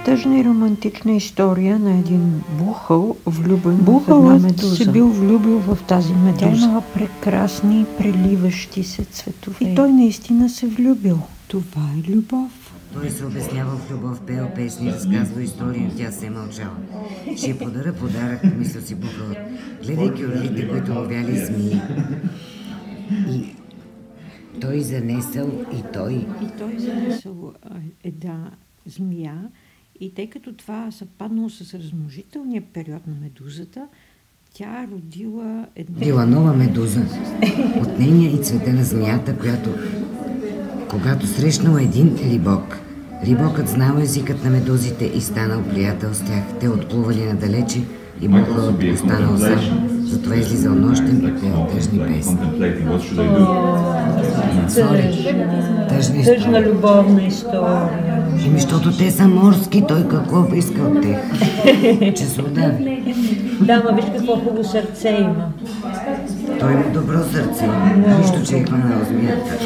тъжна и романтична история на един бухъл, влюбен в една Бухълът медуза. се бил влюбил в тази медуза. Тя имала прекрасни, преливащи се цветове. И той наистина се влюбил. Това е любов. Той се обяснява в любов, пел песни, разказва истории, но тя се е мълчала. Ще й подаря подарък, мисля си бухълът, гледайки орлите, които ловяли змии. И той занесъл И той занесъл една змия и тъй като това съвпаднало с размножителния период на медузата, тя родила една... била нова медуза от нейния и цвета на змията, която, когато срещнала един рибок, рибокът знал езикът на медузите и станал приятел с тях. Те отплували надалече и бухълът останал сам. Затова излизал нощем и пел тъжни песни. Тъжна любовна история. Еми, защото те са морски, той какво би искал от тях? Че се удави. Да, ма виж какво хубаво сърце има. Той има добро сърце. Нищо, че е хванал змията.